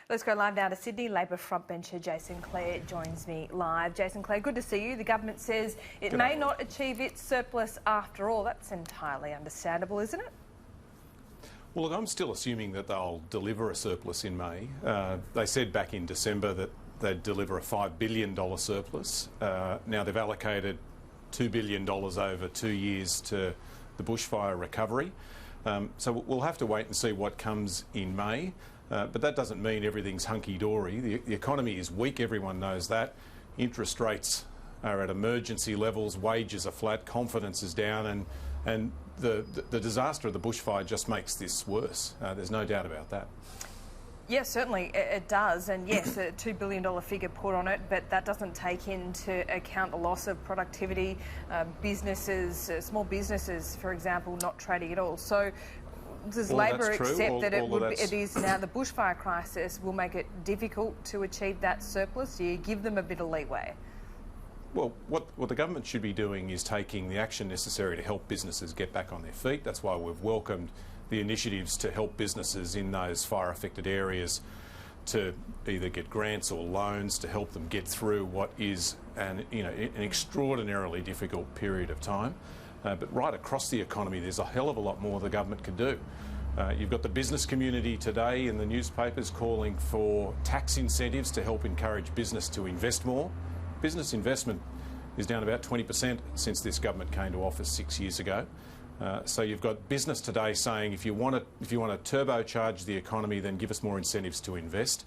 Let's go live now to Sydney. Labor frontbencher Jason Clare joins me live. Jason Clare, good to see you. The government says it may not achieve its surplus after all. That's entirely understandable, isn't it? Well, look, I'm still assuming that they'll deliver a surplus in May. They said back in December that they'd deliver a $5 billion surplus. Now they've allocated $2 billion over 2 years to the bushfire recovery. So we'll have to wait and see what comes in May. But that doesn't mean everything's hunky-dory. The economy is weak, everyone knows that. Interest rates are at emergency levels, wages are flat, confidence is down, and the disaster of the bushfire just makes this worse. There's no doubt about that. Yes, certainly it does, and yes, a $2 billion figure put on it, but that doesn't take into account the loss of productivity, businesses, small businesses, for example, not trading at all. So does Labor accept that it is now the bushfire crisis will make it difficult to achieve that surplus? Do you give them a bit of leeway? Well, what the government should be doing is taking the action necessary to help businesses get back on their feet. That's why we've welcomed the initiatives to help businesses in those fire-affected areas to either get grants or loans to help them get through what is an extraordinarily difficult period of time. But right across the economy, there's a hell of a lot more the government can do. You've got the business community today in the newspapers calling for tax incentives to help encourage business to invest more. Business investment is down about 20% since this government came to office 6 years ago. So you've got business today saying if you want to turbocharge the economy, then give us more incentives to invest.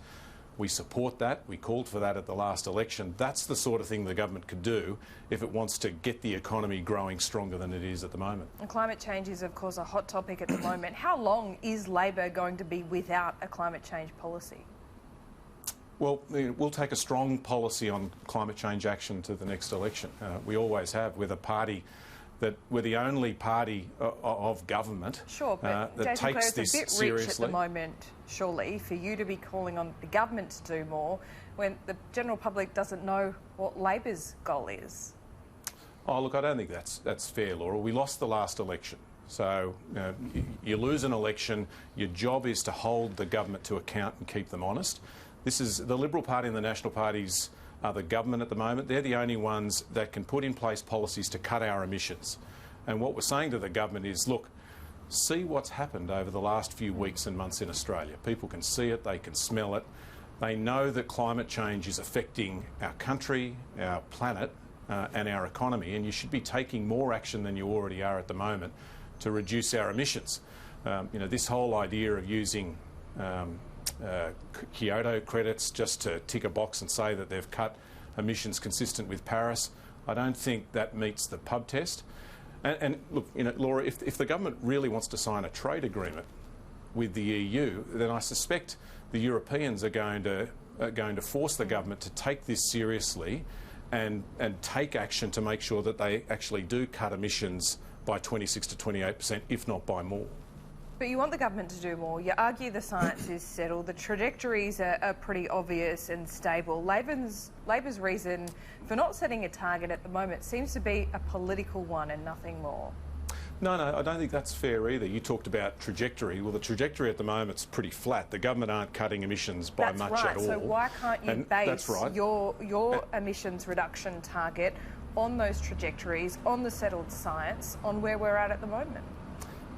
We support that. We called for that at the last election. That's the sort of thing the government could do if it wants to get the economy growing stronger than it is at the moment. And climate change is, of course, a hot topic at the moment. How long is Labor going to be without a climate change policy? Well, we'll take a strong policy on climate change action to the next election. We always have. We're the only party of government that Jason takes Clare, this it's a bit seriously. Rich at the moment, surely, for you to be calling on the government to do more when the general public doesn't know what Labor's goal is. Oh, look, I don't think that's fair, Laura. We lost the last election. So you lose an election, your job is to hold the government to account and keep them honest. This is the Liberal Party and the National Parties are the government at the moment. They're the only ones that can put in place policies to cut our emissions. And what we're saying to the government is, look, see what's happened over the last few weeks and months in Australia. People can see it, they can smell it. They know that climate change is affecting our country, our planet and our economy, and you should be taking more action than you already are at the moment to reduce our emissions. This whole idea of using Kyoto credits just to tick a box and say that they've cut emissions consistent with Paris, I don't think that meets the pub test. And look, Laura, if the government really wants to sign a trade agreement with the EU, then I suspect the Europeans are going to force the government to take this seriously and take action to make sure that they actually do cut emissions by 26 to 28%, if not by more. But you want the government to do more. You argue the science is settled. The trajectories are pretty obvious and stable. Labor's reason for not setting a target at the moment seems to be a political one and nothing more. No, I don't think that's fair either. You talked about trajectory. Well, the trajectory at the moment is pretty flat. The government aren't cutting emissions by much at all. So why can't you base your emissions reduction target on those trajectories, on the settled science, on where we're at the moment?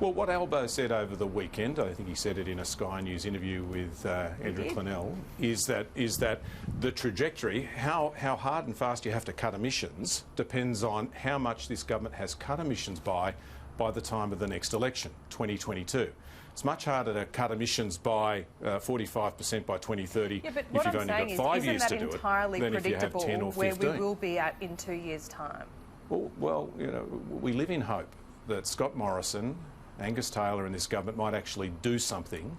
Well, what Albo said over the weekend, I think he said it in a Sky News interview with Andrew Clennell, is that the trajectory, how hard and fast you have to cut emissions, depends on how much this government has cut emissions by the time of the next election, 2022. It's much harder to cut emissions by 45% by 2030 if you've only got 5 years to do it than if you have 10 or 15. Where we will be at in 2 years' time? Well, we live in hope that Scott Morrison, Angus Taylor and this government might actually do something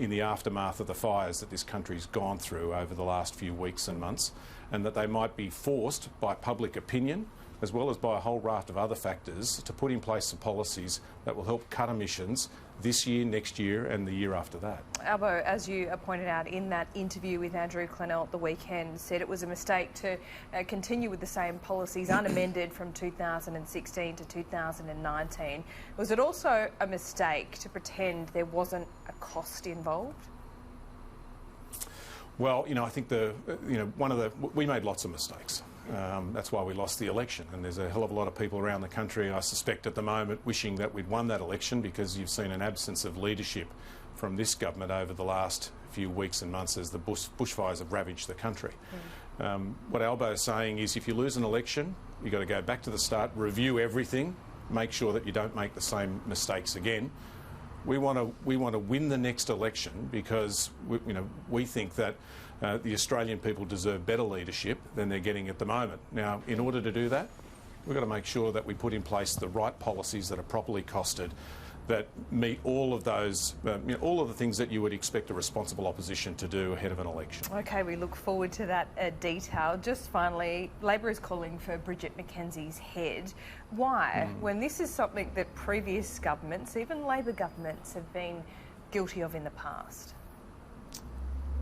in the aftermath of the fires that this country's gone through over the last few weeks and months, and that they might be forced by public opinion as well as by a whole raft of other factors to put in place some policies that will help cut emissions this year, next year and the year after that. Albo, as you pointed out in that interview with Andrew Clennell at the weekend, said it was a mistake to continue with the same policies unamended from 2016 to 2019. Was it also a mistake to pretend there wasn't a cost involved? Well, I think we made lots of mistakes. That's why we lost the election, and there's a hell of a lot of people around the country, I suspect at the moment, wishing that we'd won that election, because you've seen an absence of leadership from this government over the last few weeks and months as the bushfires have ravaged the country. What Albo is saying is, if you lose an election, you've got to go back to the start, review everything, make sure that you don't make the same mistakes again. We want to win the next election, because we think that the Australian people deserve better leadership than they're getting at the moment. Now, in order to do that, we've got to make sure that we put in place the right policies that are properly costed, that meet all of those, all of the things that you would expect a responsible opposition to do ahead of an election. OK, we look forward to that detail. Just finally, Labor is calling for Bridget McKenzie's head. Why? When this is something that previous governments, even Labor governments, have been guilty of in the past.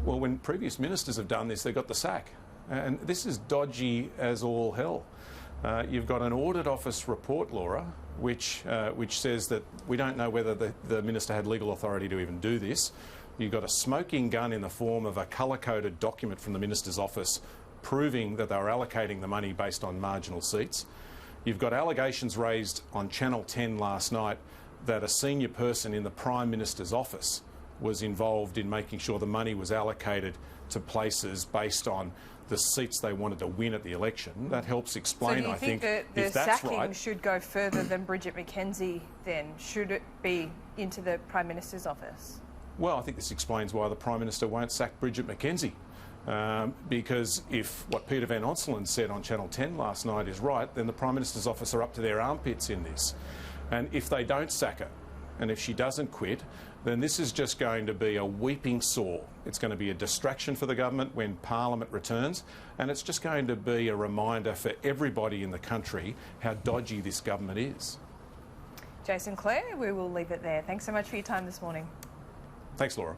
Well, when previous ministers have done this, they got the sack. And this is dodgy as all hell. You've got an Audit Office report, Laura, which says that we don't know whether the minister had legal authority to even do this. You've got a smoking gun in the form of a colour-coded document from the minister's office proving that they were allocating the money based on marginal seats. You've got allegations raised on Channel 10 last night that a senior person in the Prime Minister's office was involved in making sure the money was allocated to places based on the seats they wanted to win at the election. That helps explain, I think, that the if that's sacking right, should go further than Bridget McKenzie then? Should it be into the Prime Minister's office? Well, I think this explains why the Prime Minister won't sack Bridget McKenzie. Because if what Peter Van Onselen said on Channel 10 last night is right, then the Prime Minister's office are up to their armpits in this. And if they don't sack her, and if she doesn't quit, then this is just going to be a weeping sore. It's going to be a distraction for the government when Parliament returns, and it's just going to be a reminder for everybody in the country how dodgy this government is. Jason Clare, we will leave it there. Thanks so much for your time this morning. Thanks, Laura.